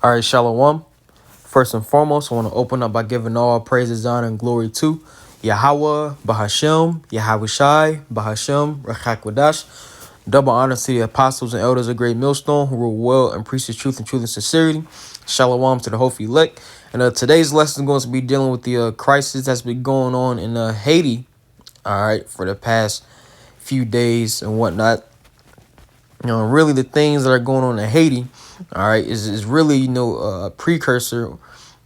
All right, Shalom. First and foremost, I want to open up by giving all praises, honor, and glory to Yahweh, Bahashem, Yahushai, Bahashem, Rachakwadash. Double honor to the apostles and elders of Great Millstone who rule well and preach the truth and truth and sincerity. Shalom to the hopeful elect. And today's lesson is going to be dealing with the crisis that's been going on in Haiti, all right, for the past few days and whatnot. Really the things that are going on in Haiti, all right, is really, a precursor,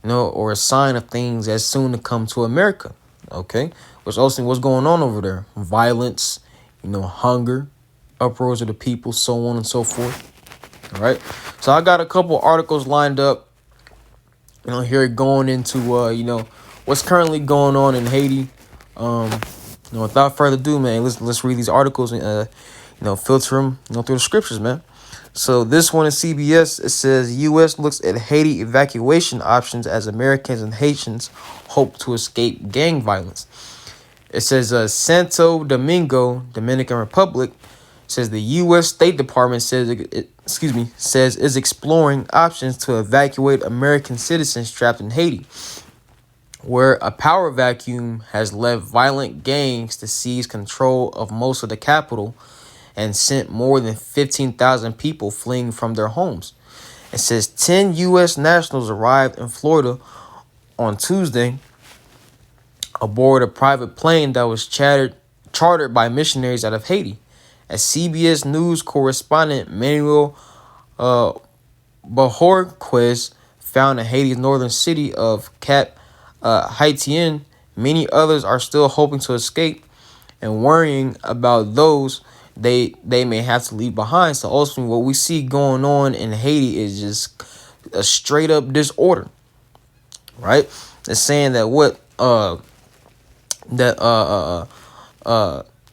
or a sign of things that's soon to come to America, okay? Which also what's going on over there. Violence, hunger, uproars of the people, so on and so forth, all right? So I got a couple articles lined up, here going into, what's currently going on in Haiti. Without further ado, man, let's read these articles and, filter them, through the scriptures, man. So this one is CBS. It says U.S. looks at Haiti evacuation options as Americans and Haitians hope to escape gang violence. It says Santo Domingo, Dominican Republic, says the U.S. State Department says is exploring options to evacuate American citizens trapped in Haiti, where a power vacuum has led violent gangs to seize control of most of the capital and sent more than 15,000 people fleeing from their homes. It says 10 U.S. nationals arrived in Florida on Tuesday aboard a private plane that was chartered by missionaries out of Haiti. As CBS News correspondent Manuel Bajorquez found in Haiti's northern city of Cap Haitien, many others are still hoping to escape and worrying about those they may have to leave behind. So ultimately what we see going on in Haiti is just a straight up disorder, right? It's saying that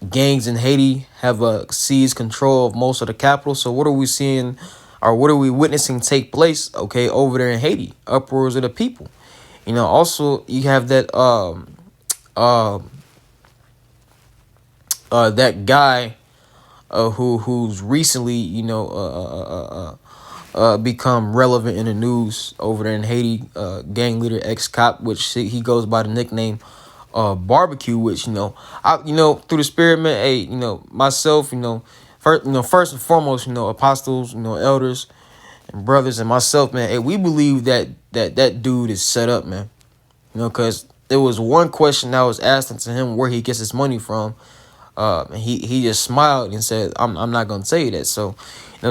gangs in Haiti have seized control of most of the capital. So what are we seeing, or what are we witnessing take place, okay, over there in Haiti? Uproars of the people. Also you have that that guy who's recently, become relevant in the news over there in Haiti, gang leader ex-cop, which he goes by the nickname Barbecue, which, through the spirit, man, hey, myself, first and foremost, apostles, elders and brothers and myself, man, hey, we believe that dude is set up, man, because there was one question that was asked to him where he gets his money from. And he just smiled and said, I'm not gonna tell you that. So,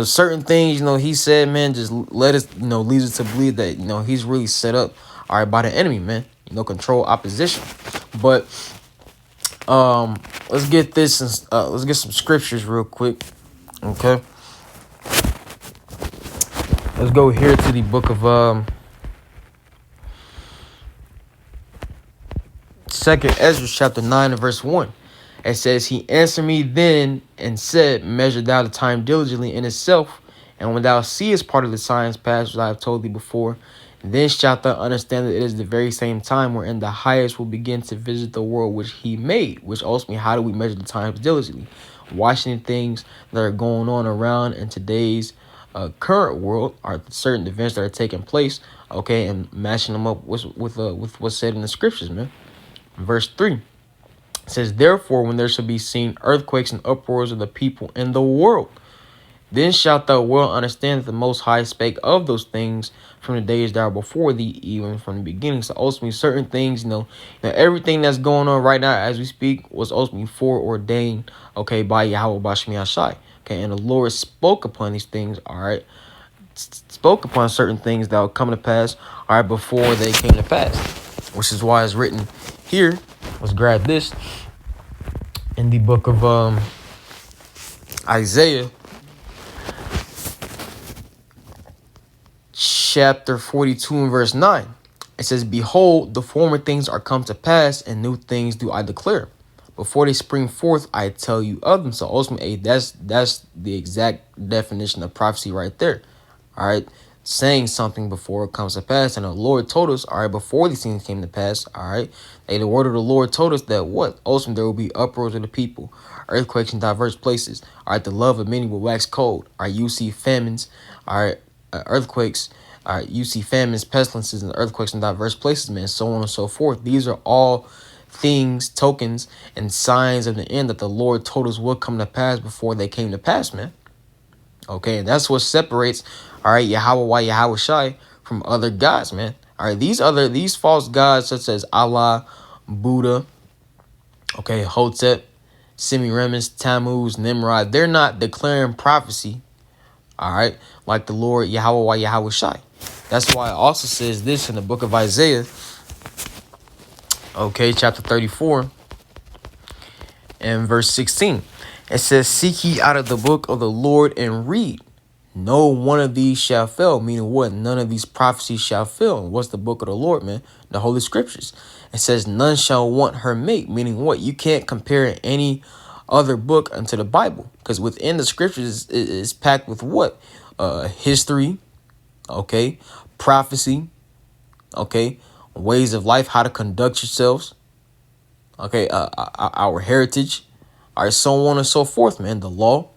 certain things, he said, man, just let us, leads us to believe that, he's really set up, all right, by the enemy, man. Control opposition. But let's get this, let's get some scriptures real quick. Okay. Let's go here to the book of 2nd Ezra chapter 9 and verse 1. It says, he answered me then and said, measure thou the time diligently in itself, and when thou seest part of the signs past which I have told thee before, then shalt thou understand that it is the very same time wherein the highest will begin to visit the world which he made. Which ultimately, how do we measure the times diligently? Watching the things that are going on around in today's current world, are certain events that are taking place, okay, and matching them up with what's said in the scriptures, man. Verse 3. It says, therefore, when there shall be seen earthquakes and uproars of the people in the world, then shalt thou well understand that the Most High spake of those things from the days that are before thee, even from the beginning. So ultimately, certain things, everything that's going on right now as we speak was ultimately foreordained, okay, by Yahweh Bashmi Ashai. Okay, and the Lord spoke upon these things, all right, spoke upon certain things that will come to pass, all right, before they came to pass, which is why it's written here. Let's grab this in the book of Isaiah, chapter 42 and verse 9. It says, behold, the former things are come to pass, and new things do I declare. Before they spring forth, I tell you of them. So ultimately, that's the exact definition of prophecy right there. All right. Saying something before it comes to pass. And the Lord told us, all right, before these things came to pass, all right, the word of the Lord told us that what? Ultimately, there will be uproars of the people, earthquakes in diverse places. All right, the love of many will wax cold. All right, you see famines, all right, earthquakes, All right, you see famines, pestilences, and earthquakes in diverse places, man, so on and so forth. These are all things, tokens, and signs of the end that the Lord told us would come to pass before they came to pass, man. Okay, and that's what separates, all right, Yahweh Shai from other gods, man. All right, these false gods such as Allah, Buddha, okay, Hotep, Semiramis, Tammuz, Nimrod, they're not declaring prophecy, all right, like the Lord Yahweh Shai. That's why it also says this in the book of Isaiah, okay, chapter 34 and verse 16. It says, seek ye out of the book of the Lord and read. No one of these shall fail. Meaning what? None of these prophecies shall fail. What's the book of the Lord, man? The Holy Scriptures. It says none shall want her mate. Meaning what? You can't compare any other book unto the Bible. Because within the Scriptures is packed with what? History, okay? Prophecy, okay? Ways of life, how to conduct yourselves, okay? Our heritage, all right, so on and so forth, man. The law.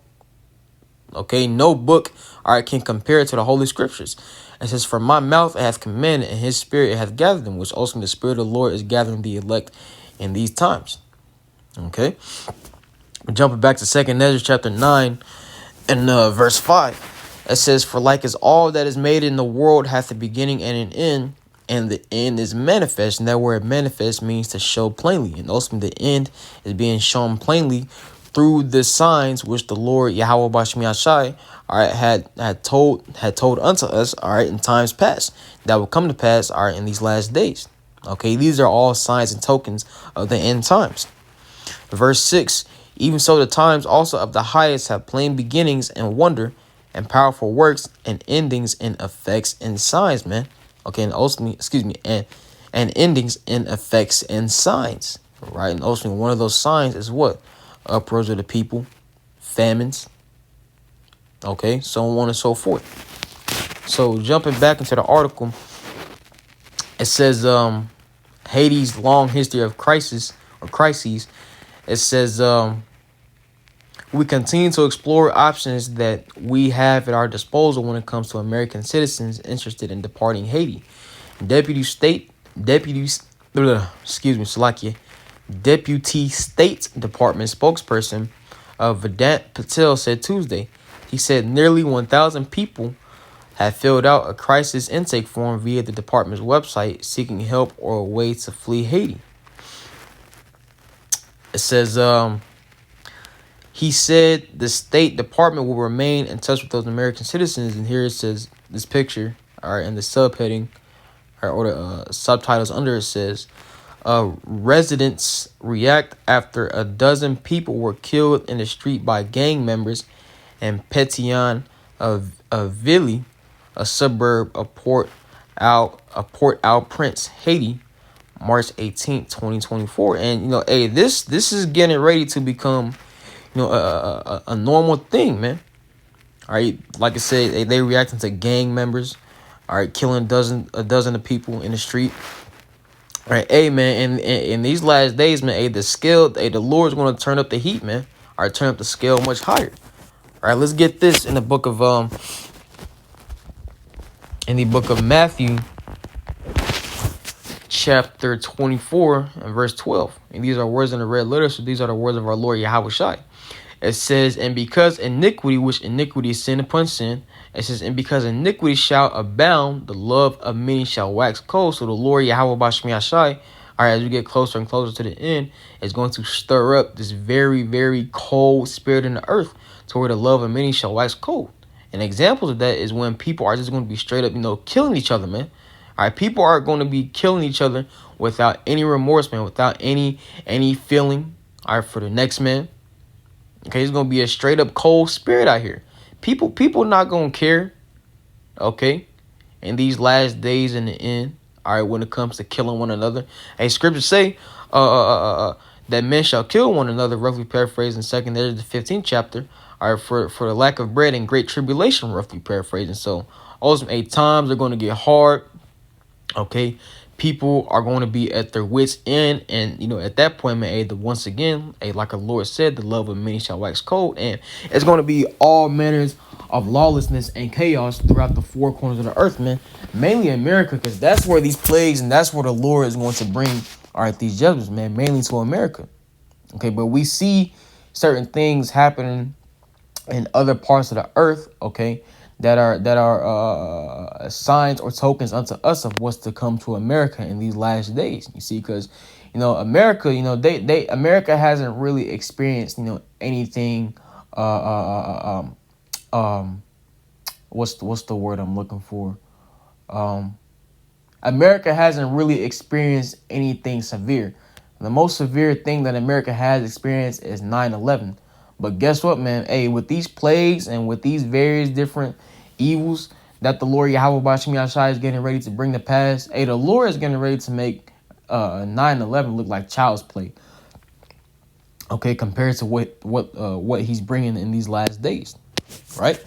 Okay, no book, all right, can compare it to the Holy Scriptures. It says, for my mouth it hath commanded, and his spirit it hath gathered them, which also the Spirit of the Lord is gathering the elect in these times. Okay, jumping back to 2nd Ezra chapter 9 and verse 5. It says, for like as all that is made in the world hath a beginning and an end, and the end is manifest. And that word manifest means to show plainly. And also the end is being shown plainly through the signs which the Lord Yahweh Bashmi Ashai, all right, had told unto us, all right, in times past, that will come to pass, all right, in these last days. Okay, these are all signs and tokens of the end times. Verse 6, even so the times also of the highest have plain beginnings and wonder and powerful works and endings and effects and signs, man. Okay, and ultimately, and endings and effects and signs, right? And ultimately, one of those signs is what? Uproars of the people, famines, okay, so on and so forth. So jumping back into the article, it says Haiti's long history of crises. It says we continue to explore options that we have at our disposal when it comes to American citizens interested in departing Haiti. Deputy State Department spokesperson Vedant Patel said Tuesday. He said nearly 1,000 people have filled out a crisis intake form via the department's website seeking help or a way to flee Haiti. It says he said the State Department will remain in touch with those American citizens, and here it says this picture, all right, and the subheading, or the subtitles under it says, residents react after a dozen people were killed in the street by gang members in Pétion-Ville, a suburb of Port-au-Prince, Haiti, March 18th, 2024. And, hey, this is getting ready to become, a normal thing, man. All right, like I said, they reacting to gang members, all right, killing a dozen of people in the street. All right, hey, man, in these last days, man, the Lord's going to turn up the heat, man. All right, turn up the scale much higher. All right, let's get this in the book of Matthew, chapter 24 and verse 12. And these are words in the red letter, so these are the words of our Lord Yahweh Shai. It says, and because iniquity, which iniquity is sin upon sin, it says, and because iniquity shall abound, the love of many shall wax cold. So the Lord Yahweh Bashmi Ashai, all right, as we get closer and closer to the end, is going to stir up this very, very cold spirit in the earth to where the love of many shall wax cold. And examples of that is when people are just going to be straight up, killing each other, man. All right, people are going to be killing each other without any remorse, man, without any feeling, all right, for the next man. Okay, it's going to be a straight up cold spirit out here. People not going to care, okay, in these last days in the end, all right, when it comes to killing one another. Hey, scriptures say that men shall kill one another, roughly paraphrased in 2nd Ezra, the 15th chapter, all right, for the lack of bread and great tribulation, roughly paraphrasing. So, ultimately, times are going to get hard, okay? People are going to be at their wits' end, and at that point, man, like the Lord said, the love of many shall wax cold, and it's going to be all manners of lawlessness and chaos throughout the four corners of the earth, man. Mainly America, because that's where these plagues and that's where the Lord is going to bring, all right, these judgments, man, mainly to America. Okay, but we see certain things happening in other parts of the earth, okay, that are signs or tokens unto us of what's to come to America in these last days. You see, because America, they America hasn't really experienced anything. Um, what's the word I'm looking for? Um, America hasn't really experienced anything severe. The most severe thing that America has experienced is 9/11. But guess what, man? Hey, with these plagues and with these various different evils that the Lord Yahweh Bashim Yashai is getting ready to bring to pass, hey, the Lord is getting ready to make 9/11 look like child's play. Okay, compared to what he's bringing in these last days, right?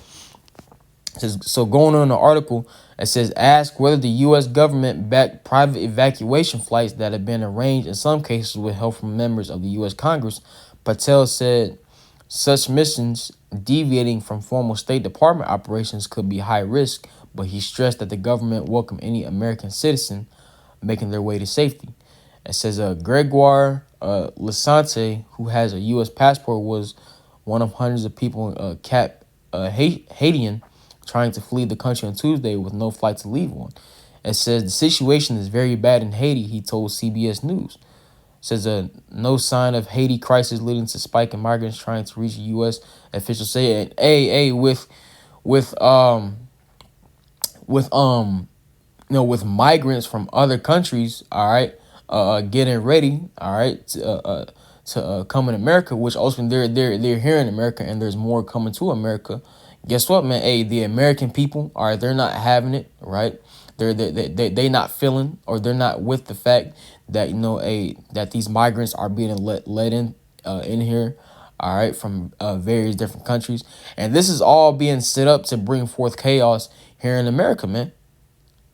So going on the article, it says, ask whether the U.S. government backed private evacuation flights that have been arranged in some cases with help from members of the U.S. Congress. Patel said such missions deviating from formal State Department operations could be high risk, but he stressed that the government welcomed any American citizen making their way to safety. It says Gregoire Lasante, who has a U.S. passport, was one of hundreds of people Haitian trying to flee the country on Tuesday with no flight to leave on. It says the situation is very bad in Haiti, he told CBS News. It says no sign of Haiti crisis leading to spike in migrants trying to reach U.S. officials say. And with with with migrants from other countries, all right, getting ready, all right, to come in America, which ultimately they're here in America, and there's more coming to America. Guess what, man? Hey, the American people, all right, they're not having it, right? They not feeling, or they're not with the fact that that these migrants are being let in here, all right, from various different countries, and this is all being set up to bring forth chaos here in America, man.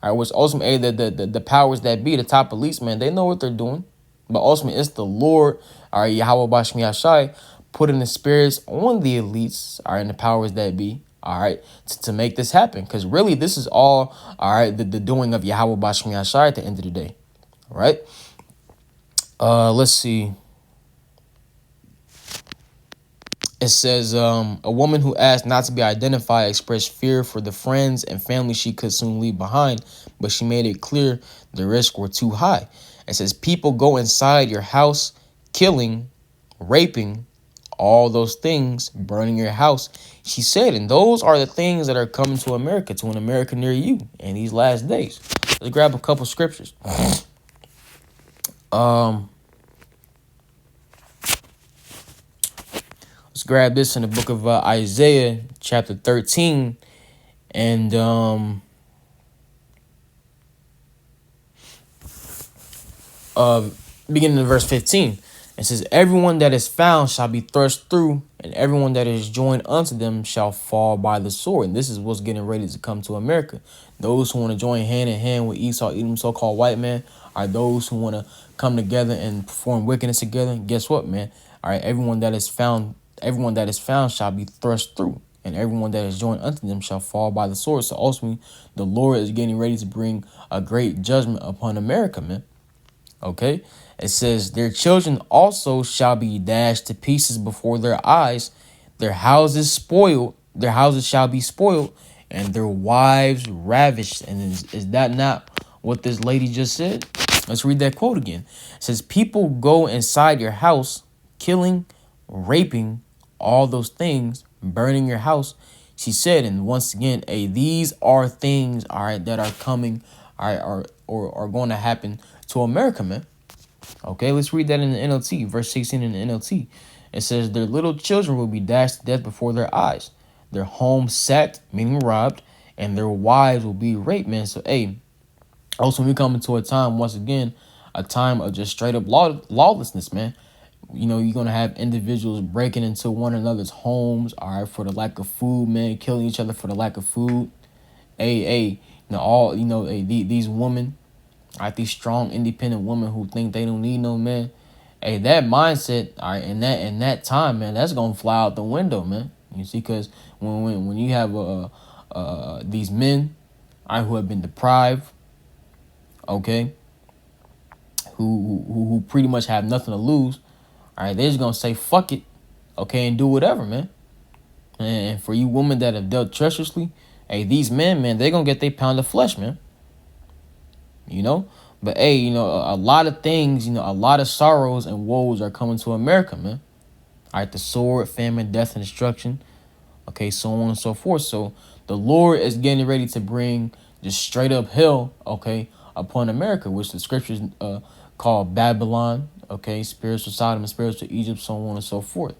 All right, which ultimately the powers that be, the top police, man, they know what they're doing. But ultimately, it's the Lord, all right, Yahweh Bashmi Yashai, putting the spirits on the elites, all right, and the powers that be, all right, to make this happen. Because really, this is all right, the doing of Yahweh Bashmi Yashai at the end of the day, all right? Let's see. It says a woman who asked not to be identified expressed fear for the friends and family she could soon leave behind, but she made it clear the risks were too high. It says people go inside your house, killing, raping, all those things, burning your house. She said, and those are the things that are coming to America, to an America near you in these last days. Let's grab a couple scriptures. Let's grab this in the book of Isaiah, chapter 13, and beginning in verse 15. It says, everyone that is found shall be thrust through, and everyone that is joined unto them shall fall by the sword. And this is what's getting ready to come to America. Those who want to join hand in hand with Esau, Edom, so-called white man, are those who want to come together and perform wickedness together. Guess what, man? All right, everyone that is found shall be thrust through, and everyone that is joined unto them shall fall by the sword. So ultimately, the Lord is getting ready to bring a great judgment upon America, man. Okay? It says, their children also shall be dashed to pieces before their eyes, their houses shall be spoiled, and their wives ravished. And is that not what this lady just said? Let's read that quote again. It says, people go inside your house, killing, raping, all those things, burning your house. She said, and once again, these are things, all right, that are coming, all right, are going to happen to America, man. Okay, let's read that in the NLT, verse 16 in the NLT. It says, their little children will be dashed to death before their eyes, their homes sacked, meaning robbed, and their wives will be raped, man. So, also we come into a time, once again, a time of just straight up lawlessness, man. You're going to have individuals breaking into one another's homes, all right, for the lack of food, man, killing each other for the lack of food. These women, all right, these strong, independent women who think they don't need no man. That mindset, all right, in that time, man, that's going to fly out the window, man. You see, because when you have these men, all right, who have been deprived, okay, who pretty much have nothing to lose, all right, they're just gonna say fuck it, okay, and do whatever, man. And for you women that have dealt treacherously, hey, these men, man, they're gonna get their pound of flesh, man. You know? But hey, a lot of things, a lot of sorrows and woes are coming to America, man. All right, the sword, famine, death, and destruction. Okay, so on and so forth. So the Lord is getting ready to bring just straight up hell, okay, upon America, which the scriptures call Babylon, okay, spiritual Sodom and spiritual Egypt, so on and so forth.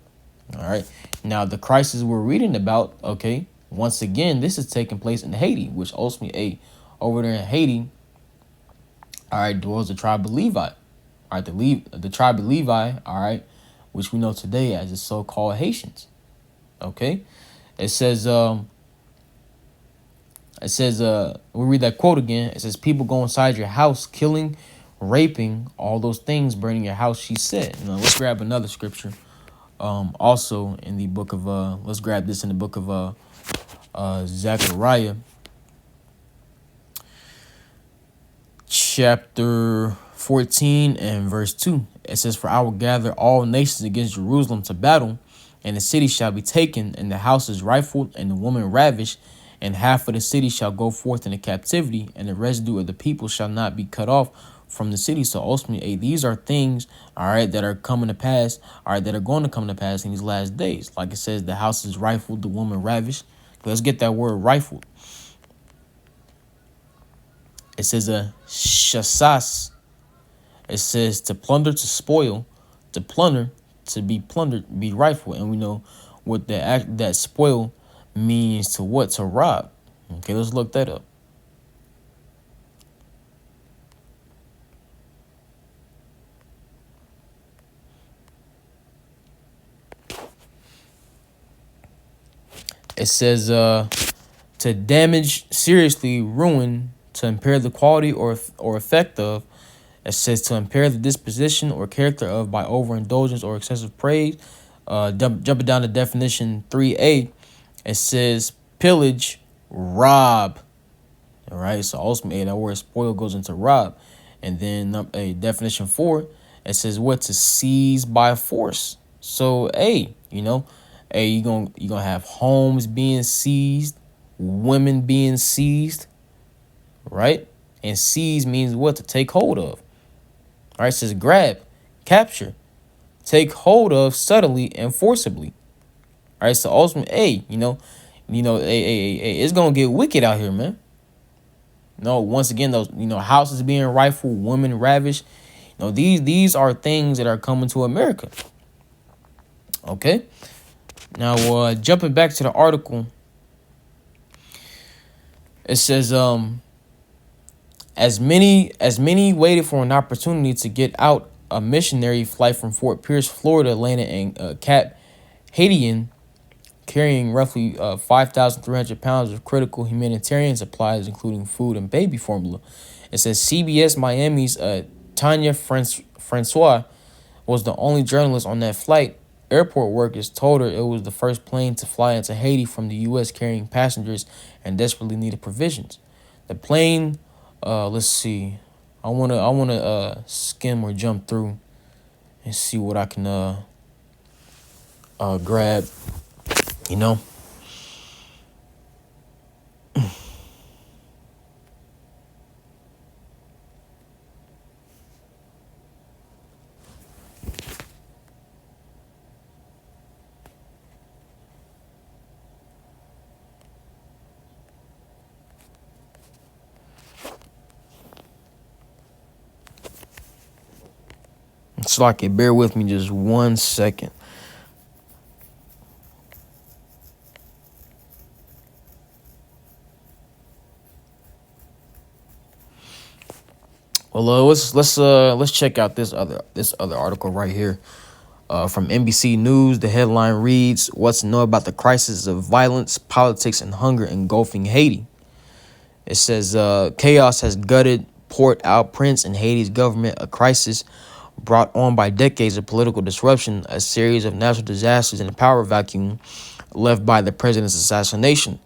All right. Now the crisis we're reading about, okay, once again, this is taking place in Haiti, which ultimately, over there in Haiti, all right, dwells the tribe of Levi. All right, the tribe of Levi, all right, which we know today as the so-called Haitians. Okay, it says, we'll read that quote again. It says, "People go inside your house, killing, raping, all those things, burning your house," she said. Now let's grab another scripture. Also in the book of let's grab this in the book of Zechariah, chapter 14 and verse 2. It says, "For I will gather all nations against Jerusalem to battle, and the city shall be taken, and the houses rifled, and the woman ravished, and half of the city shall go forth into captivity, and the residue of the people shall not be cut off from the city." So ultimately, hey, these are things, all right, that are coming to pass, all right, that are going to come to pass in these last days. Like it says, the house is rifled, the woman ravished. Let's get that word rifled. It says shasas. It says to plunder, to spoil, to plunder, to be plundered, be rifled. And we know what that spoil means to what? To rob. Okay, let's look that up. It says to damage, seriously ruin, to impair the quality or effect of. It says to impair the disposition or character of by overindulgence or excessive praise. Jumping down to definition 3A, it says pillage, rob. All right, so ultimately that word spoil goes into rob. And then a definition 4, it says what? To seize by force. So hey, hey, you're gonna have homes being seized, women being seized, right? And seize means what? To take hold of. All right, it says grab, capture, take hold of subtly and forcibly. All right, so ultimately, hey, hey, it's gonna get wicked out here, man. Once again, those houses being rifled, women ravished. These are things that are coming to America. Okay. Now, jumping back to the article, it says, as many waited for an opportunity to get out, a missionary flight from Fort Pierce, Florida, landed in Cap Haitian, carrying roughly 5,300 pounds of critical humanitarian supplies, including food and baby formula. It says CBS Miami's Tanya Francois was the only journalist on that flight. Airport workers told her it was the first plane to fly into Haiti from the U.S. carrying passengers and desperately needed provisions. The plane, let's see, I wanna skim or jump through and see what I can grab. So like it, bear with me just 1 second. Well, let's check out this other article right here. From NBC News, the headline reads, "What's to know about the crisis of violence, politics, and hunger engulfing Haiti?" It says, chaos has gutted Port-au-Prince in Haiti's government, a crisis brought on by decades of political disruption, a series of natural disasters, and a power vacuum left by the president's assassination.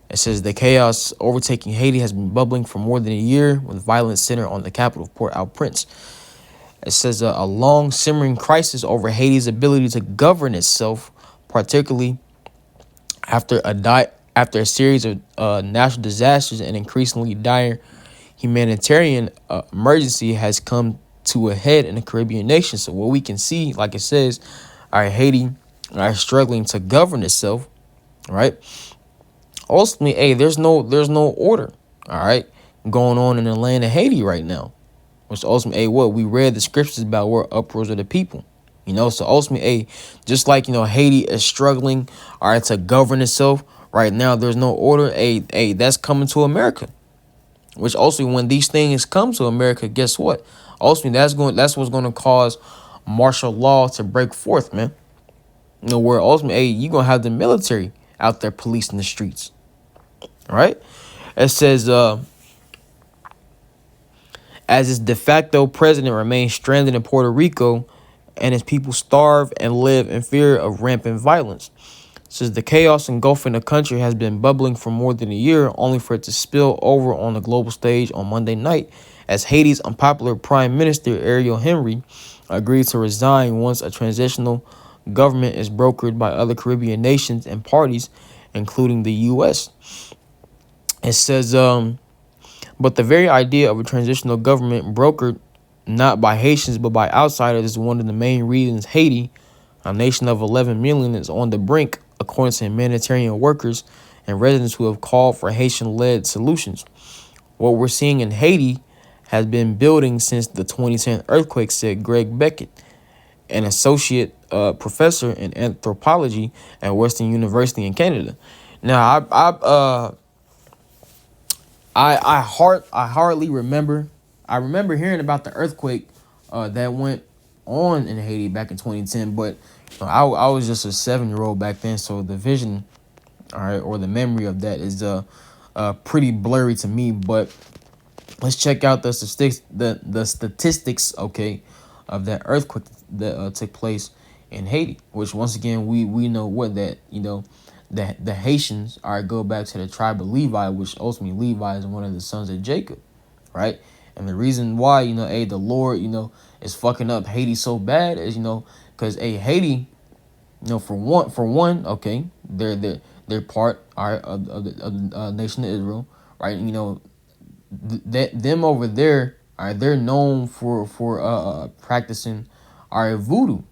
It says the chaos overtaking Haiti has been bubbling for more than a year, with violence centered on the capital of Port-au-Prince. It says a long simmering crisis over Haiti's ability to govern itself, particularly after a series of natural disasters and increasingly dire humanitarian emergency has come to a head in the Caribbean nation. So what we can see, like it says, all right, Haiti are struggling to govern itself, right? Ultimately, hey, there's no order, all right, going on in the land of Haiti right now. Which ultimately, hey, what we read the scriptures about were uproars of the people. So ultimately, hey, just like Haiti is struggling, all right, to govern itself right now, there's no order. Hey, that's coming to America. Which also, when these things come to America, guess what? Ultimately, that's what's going to cause martial law to break forth, man. Where ultimately, hey, you're gonna have the military out there policing the streets, right? It says, as its de facto president remains stranded in Puerto Rico, and his people starve and live in fear of rampant violence. Since the chaos engulfing the country has been bubbling for more than a year, only for it to spill over on the global stage on Monday night, as Haiti's unpopular Prime Minister Ariel Henry agreed to resign once a transitional government is brokered by other Caribbean nations and parties, including the U.S. It says, but the very idea of a transitional government brokered not by Haitians but by outsiders is one of the main reasons Haiti, a nation of 11 million, is on the brink, according to humanitarian workers and residents who have called for Haitian-led solutions. What we're seeing in Haiti has been building since the 2010 earthquake, said Greg Beckett, an associate professor in anthropology at Western University in Canada. Now, I hardly remember. I remember hearing about the earthquake that went on in Haiti back in 2010, but I was just a 7-year-old back then, so the vision, all right, or the memory of that is pretty blurry to me. But let's check out the statistics, okay, of that earthquake that took place in Haiti. Which once again we know what that the Haitians go back to the tribe of Levi, which ultimately Levi is one of the sons of Jacob, right? And the reason why the Lord is fucking up Haiti so bad is because Haiti, for one, okay, they're part, all right, of the nation of Israel, right? That them over there, all right, they're known for practicing voodoo, all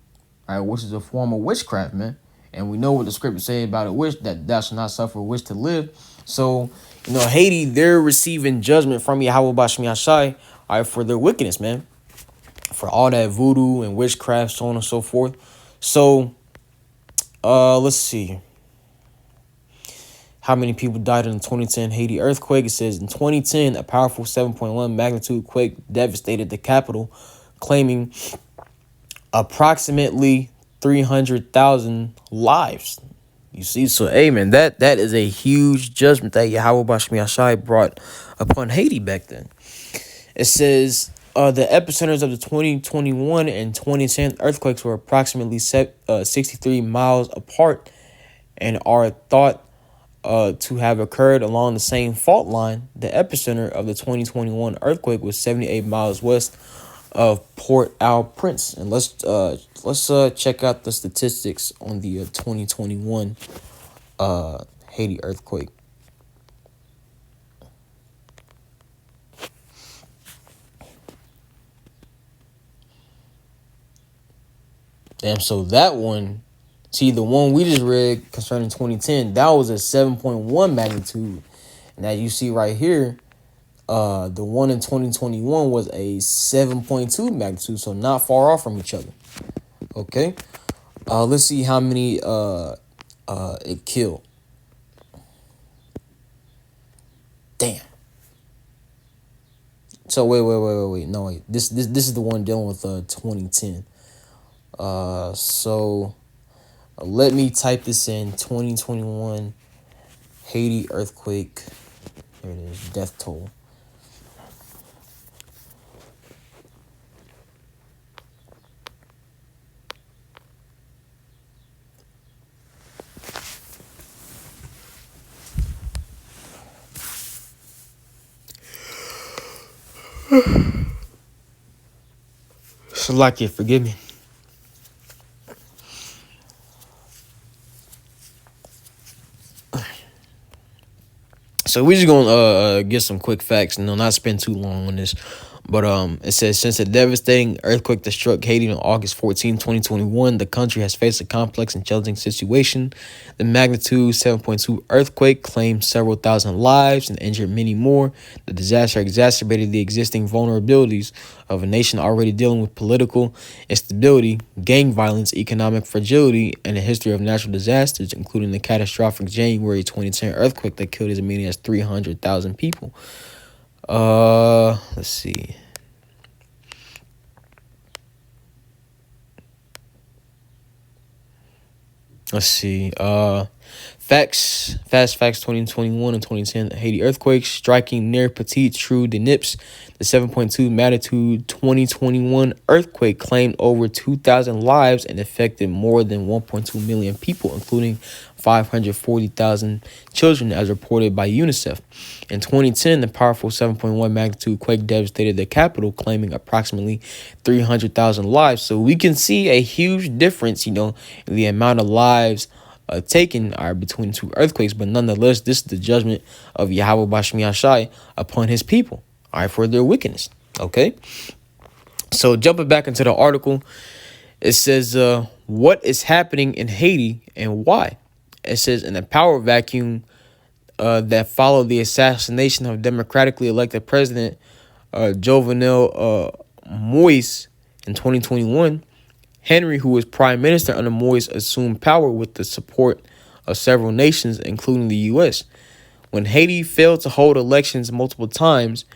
right, which is a form of witchcraft, man. And we know what the scriptures say about a witch, that thou shalt not suffer a witch to live. So Haiti, they're receiving judgment from Yahweh Bashmi Ashai, all right, for their wickedness, man, for all that voodoo and witchcraft, so on and so forth. So let's see how many people died in the 2010 Haiti earthquake. It says in 2010, a powerful 7.1 magnitude quake devastated the capital, claiming approximately 300,000 lives. You see, so man, that is a huge judgment that Yahweh Bashmi Ashai brought upon Haiti back then. It says the epicenters of the 2021 and 2010 earthquakes were approximately 63 miles apart and are thought to have occurred along the same fault line. The epicenter of the 2021 earthquake was 78 miles west of Port-au-Prince. And let's check out the statistics on the 2021 Haiti earthquake. Damn, so that one, see, the one we just read concerning 2010, that was a 7.1 magnitude. And as you see right here, the one in 2021 was a 7.2 magnitude, so not far off from each other. Okay, let's see how many it killed. Damn. So wait. No, wait. This is the one dealing with 2010. So let me type this in: 2021 Haiti earthquake. There it is. Death toll. Salakia, forgive me. So we just gonna get some quick facts and not spend too long on this. But it says since a devastating earthquake that struck Haiti on August 14, 2021, the country has faced a complex and challenging situation. The magnitude 7.2 earthquake claimed several thousand lives and injured many more. The disaster exacerbated the existing vulnerabilities of a nation already dealing with political instability, gang violence, economic fragility, and a history of natural disasters, including the catastrophic January 2010 earthquake that killed as many as 300,000 people. Let's see. Fast facts 2021 and 2010 Haiti earthquakes striking near Petit Trou de Nips. The 7.2 magnitude 2021 earthquake claimed over 2,000 lives and affected more than 1.2 million people, including 540,000 children, as reported by UNICEF. In 2010, the powerful 7.1 magnitude quake devastated the capital, claiming approximately 300,000 lives. So we can see a huge difference, in the amount of lives taken are between two earthquakes, but nonetheless, this is the judgment of Yahweh Bashmi Ashai upon his people, for their wickedness. Okay, so jumping back into the article, it says, what is happening in Haiti and why? It says, in a power vacuum that followed the assassination of democratically elected President Jovenel Moise in 2021, Henry, who was prime minister under Moise, assumed power with the support of several nations, including the U.S. When Haiti failed to hold elections multiple times,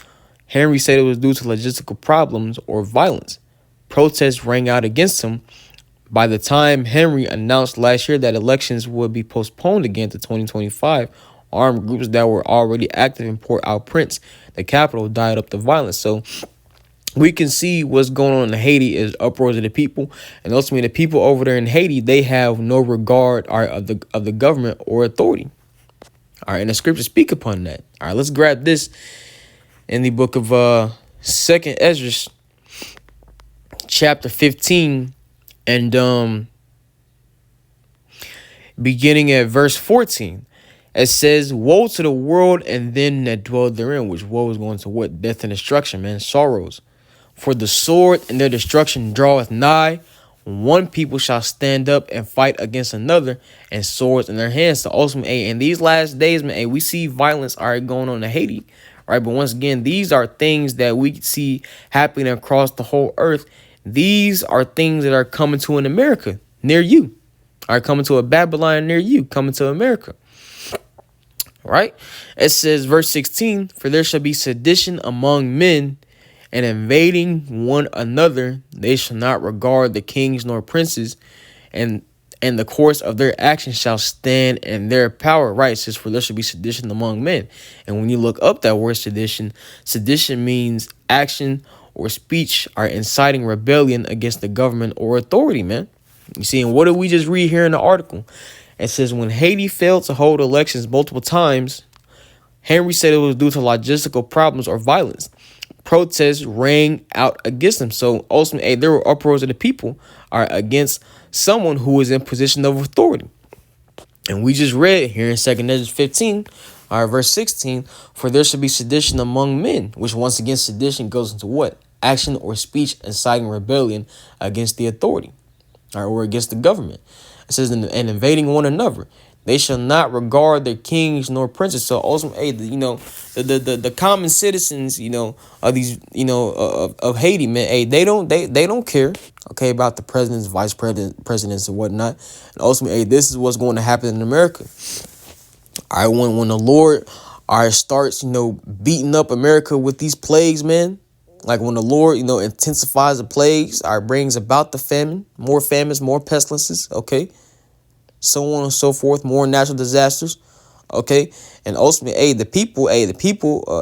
Henry said it was due to logistical problems or violence. Protests rang out against him. By the time Henry announced last year that elections would be postponed again to 2025, armed groups that were already active in Port-au-Prince, the capital, dialed up the violence. So we can see what's going on in Haiti is uproars of the people, and ultimately the people over there in Haiti, they have no regard of the government or authority. And the scriptures speak upon that. Let's grab this in the book of Second Ezra, chapter 15, and beginning at verse 14. It says, "Woe to the world and them that dwell therein," which woe is going to what? Death and destruction, man. Sorrows. "For the sword and their destruction draweth nigh. One people shall stand up and fight against another, and swords in their hands." So ultimately, in these last days, man, we see violence going on in Haiti, right? But once again, these are things that we see happening across the whole earth. These are things that are coming to an America near you, are coming to a Babylon near you, coming to America. Right? It says, verse 16, "For there shall be sedition among men, and invading one another. They shall not regard the kings nor princes, and the course of their actions shall stand in their power." Right? It says, "For there shall be sedition among men." And when you look up that word sedition means action or speech are inciting rebellion against the government or authority, man. You see, and what did we just read here in the article? It says, when Haiti failed to hold elections multiple times, Henry said it was due to logistical problems or violence. Protests rang out against him. So ultimately, there were uproars of the people against someone who was in position of authority. And we just read here in 2 Ezra 15, verse 16, "For there shall be sedition among men," which once again, sedition goes into what? Action or speech inciting rebellion against the authority, or against the government. It says, "And invading one another. They shall not regard their kings nor princes." So ultimately, the common citizens, of these, of Haiti, man, they don't care, okay, about the presidents, vice presidents, and whatnot. And ultimately, this is what's going to happen in America. When the Lord starts, beating up America with these plagues, man. Like when the Lord, intensifies the plagues, brings about the famine, more famines, more pestilences, okay, so on and so forth, more natural disasters, okay, and ultimately, the people,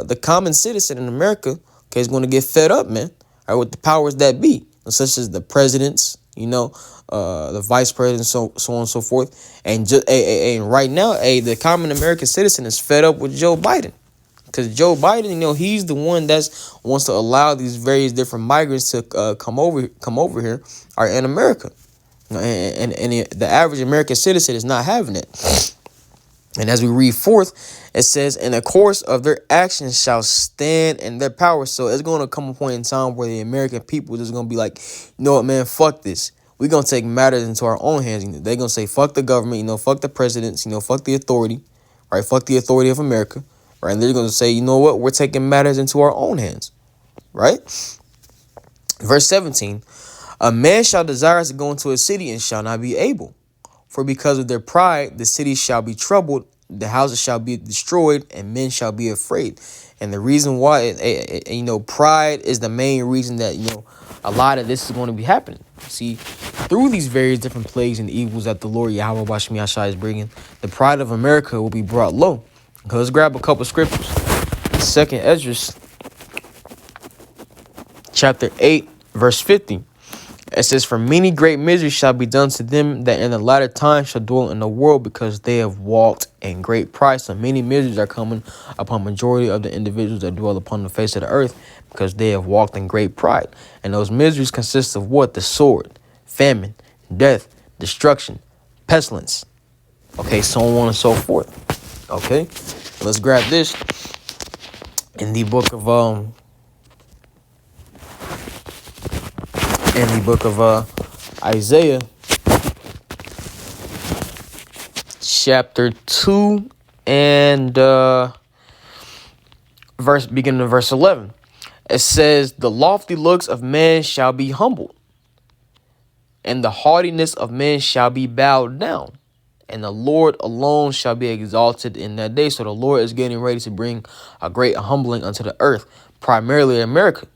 the common citizen in America, okay, is going to get fed up, man, with the powers that be, such as the presidents, the vice presidents, so on and so forth, and just, and right now, the common American citizen is fed up with Joe Biden. Because Joe Biden, he's the one that's wants to allow these various different migrants to come over here, or in America. And the average American citizen is not having it. And as we read forth, it says, "In the course of their actions shall stand in their power." So it's going to come a point in time where the American people is going to be like, you know what, man, fuck this. We're going to take matters into our own hands. They're going to say, fuck the government, fuck the presidents, fuck the authority, right? Fuck the authority of America, right? And they're going to say, you know what, we're taking matters into our own hands, right? Verse 17, "A man shall desire to go into a city and shall not be able. For because of their pride, the city shall be troubled, the houses shall be destroyed, and men shall be afraid." And the reason why, pride is the main reason that, a lot of this is going to be happening. See, through these various different plagues and evils that the Lord Yahweh Bashmi Ashai is bringing, the pride of America will be brought low. Okay, let's grab a couple scriptures. 2nd Esdras, chapter 8, verse 50. It says, "For many great miseries shall be done to them that in the latter time shall dwell in the world, because they have walked in great pride." So many miseries are coming upon majority of the individuals that dwell upon the face of the earth, because they have walked in great pride. And those miseries consist of what? The sword, famine, death, destruction, pestilence. Okay, so on and so forth. Okay, let's grab this in the book of Isaiah, chapter 2 and beginning of verse 11. It says, "The lofty looks of man shall be humbled, and the haughtiness of men shall be bowed down, and the Lord alone shall be exalted in that day." So the Lord is getting ready to bring a great humbling unto the earth, primarily America.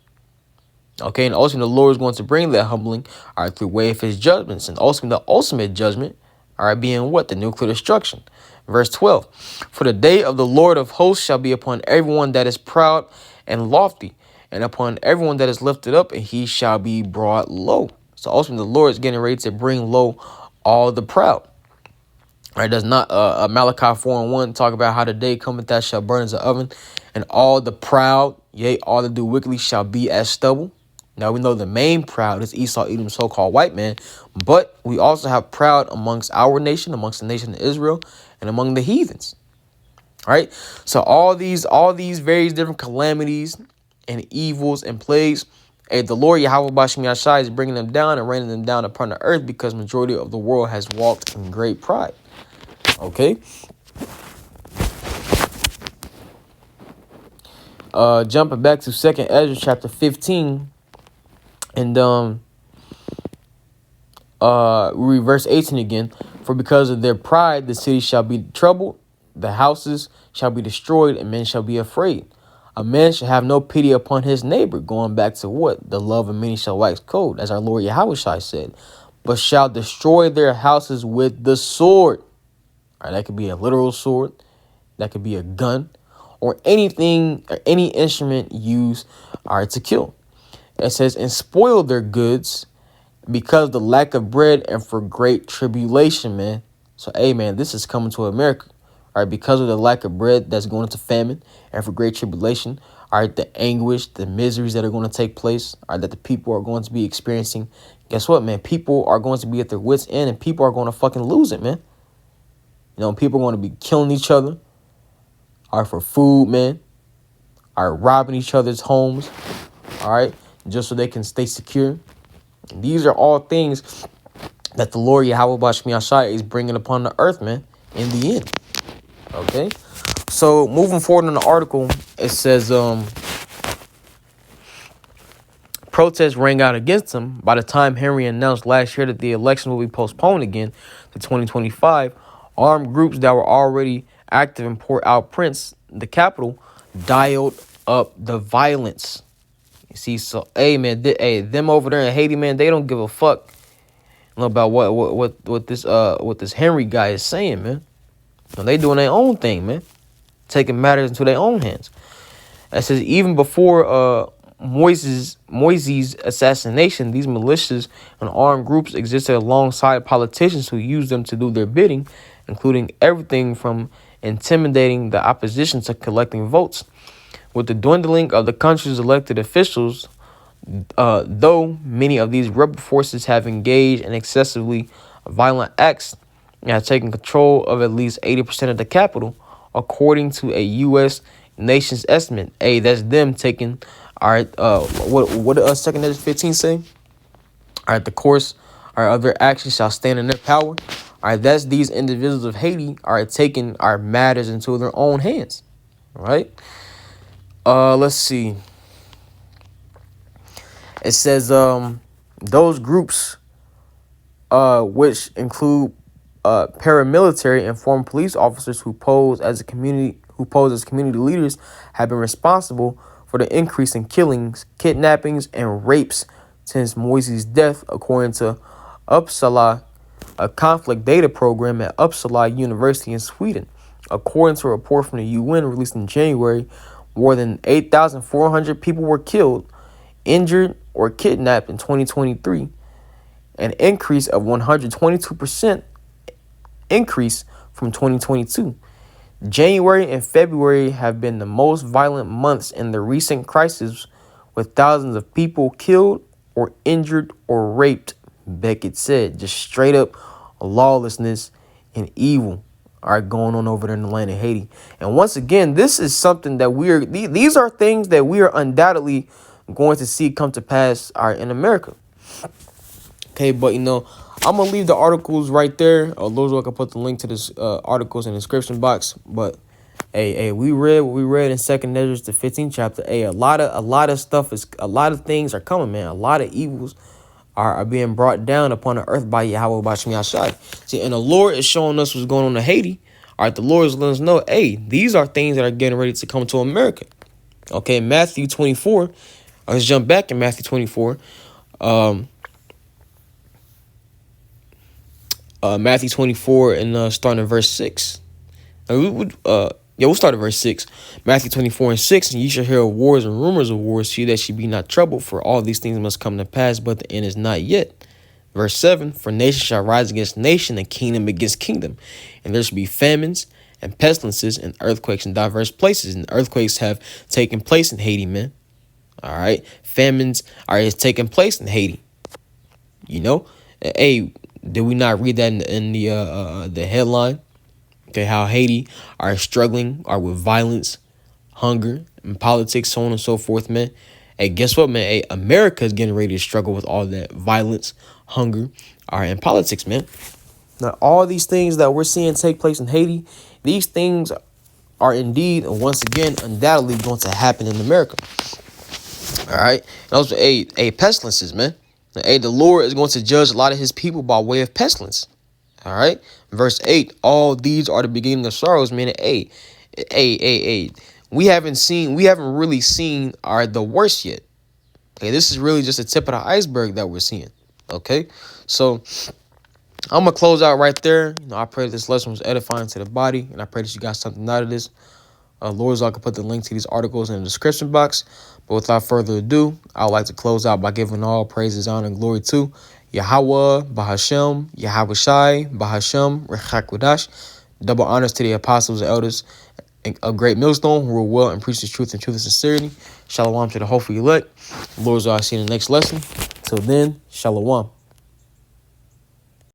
Okay, and ultimately the Lord is going to bring that humbling, all right, through way of his judgments. And ultimately the ultimate judgment, all right, being what? The nuclear destruction. Verse 12, "For the day of the Lord of hosts shall be upon everyone that is proud and lofty, and upon everyone that is lifted up, and he shall be brought low." So ultimately the Lord is getting ready to bring low all the proud. All right, does not Malachi 4:1 talk about how the day cometh that shall burn as an oven, and all the proud, yea, all that do wickedly shall be as stubble? Now, we know the main proud is Esau, Edom, so-called white man, but we also have proud amongst our nation, amongst the nation of Israel, and among the heathens. All right, so all these various different calamities and evils and plagues, the Lord Yahweh Bashmi Ashai is bringing them down and raining them down upon the earth, because majority of the world has walked in great pride. Okay. Jumping back to 2nd Ezra chapter 15. And we read verse 18 again. "For because of their pride, the city shall be troubled, the houses shall be destroyed, and men shall be afraid. A man shall have no pity upon his neighbor," going back to what? The love of many shall wax cold, as our Lord Yahushua said, "but shall destroy their houses with the sword." All right, that could be a literal sword, that could be a gun, or anything, or any instrument used, all right, to kill. It says, "And spoil their goods because of the lack of bread and for great tribulation," man. So, hey, man, this is coming to America. All right, because of the lack of bread that's going into famine and for great tribulation. All right, the anguish, the miseries that are going to take place, all right, that the people are going to be experiencing. Guess what, man? People are going to be at their wits' end, and people are going to fucking lose it, man. People are going to be killing each other, all right, for food, man. All right, robbing each other's homes, all right, just so they can stay secure. And these are all things that the Lord Yahweh Bashmi Ashai is bringing upon the earth, man, in the end. Okay, so moving forward in the article, it says protests rang out against him. By the time Henry announced last year that the election will be postponed again to 2025, armed groups that were already active in Port-au-Prince, the capital, dialed up the violence. You see, so hey, man, them over there in Haiti, man, they don't give a fuck about what this Henry guy is saying, man. They doing their own thing, man, taking matters into their own hands. It says even before Moise's assassination, these militias and armed groups existed alongside politicians who used them to do their bidding, including everything from intimidating the opposition to collecting votes. With the dwindling of the country's elected officials, though many of these rebel forces have engaged in excessively violent acts and have taken control of at least 80% of the capital, according to a U.S. nation's estimate. Hey, that's them taking. All right. What does 2nd Ezra 15 say? All right. The course, our other actions shall stand in their power. All right. That's these individuals of Haiti are taking our matters into their own hands. All right. Let's see. It says those groups which include paramilitary and former police officers who pose as community leaders have been responsible for the increase in killings, kidnappings, and rapes since Moise's death, according to Uppsala, a conflict data program at Uppsala University in Sweden. According to a report from the UN released in January, more than 8,400 people were killed, injured, or kidnapped in 2023, an increase of 122% increase from 2022. January and February have been the most violent months in the recent crisis, with thousands of people killed or injured or raped, Beckett said. Just straight up lawlessness and evil are going on over there in the land of Haiti. And once again, this is something that these are things that we are undoubtedly going to see come to pass in America. Okay, but I'm gonna leave the articles right there. Those I can put the link to this articles in the description box. But hey, we read what we read in 2nd Ezra the 15th chapter. Hey, a lot of things are coming, man. A lot of evils are being brought down upon the earth by Yahweh Bashmi Ashai. See, and the Lord is showing us what's going on in Haiti. All right, the Lord is letting us know, hey, these are things that are getting ready to come to America. Okay, Matthew 24. Let's jump back in Matthew 24. Matthew 24 and starting in verse 6. We'll start at verse 6. Matthew 24 and 6. And ye shall hear of wars and rumors of wars. See that ye be not troubled, for all these things must come to pass, but the end is not yet. Verse 7. For nation shall rise against nation, and kingdom against kingdom. And there shall be famines and pestilences and earthquakes in diverse places. And earthquakes have taken place in Haiti, man. All right. Famines are taking place in Haiti. Hey, did we not read that in the headline? Okay, how Haiti are struggling, are with violence, hunger, and politics, so on and so forth, man. Hey, guess what, man? Hey, America is getting ready to struggle with all that violence, hunger, and politics, man. Now, all these things that we're seeing take place in Haiti, these things are indeed, once again, undoubtedly going to happen in America. All right. And also, pestilences, man. Hey, the Lord is going to judge a lot of his people by way of pestilence. All right. Verse 8. All these are the beginning of sorrows, meaning, we haven't really seen the worst yet. Okay, this is really just the tip of the iceberg that we're seeing. Okay. So I'm gonna close out right there. I pray that this lesson was edifying to the body, and I pray that you got something out of this. Lord, I can put the link to these articles in the description box. But without further ado, I would like to close out by giving all praises, honor, and glory to Yahweh, Bahashem, Yahweh Shai, Bahashem, Rechakwadash. Double honors to the apostles and elders of Great Millstone who were well and preach the truth and sincerity. Shalom to the hopeful elect. Lord, I'll see you in the next lesson. Till then, Shalom.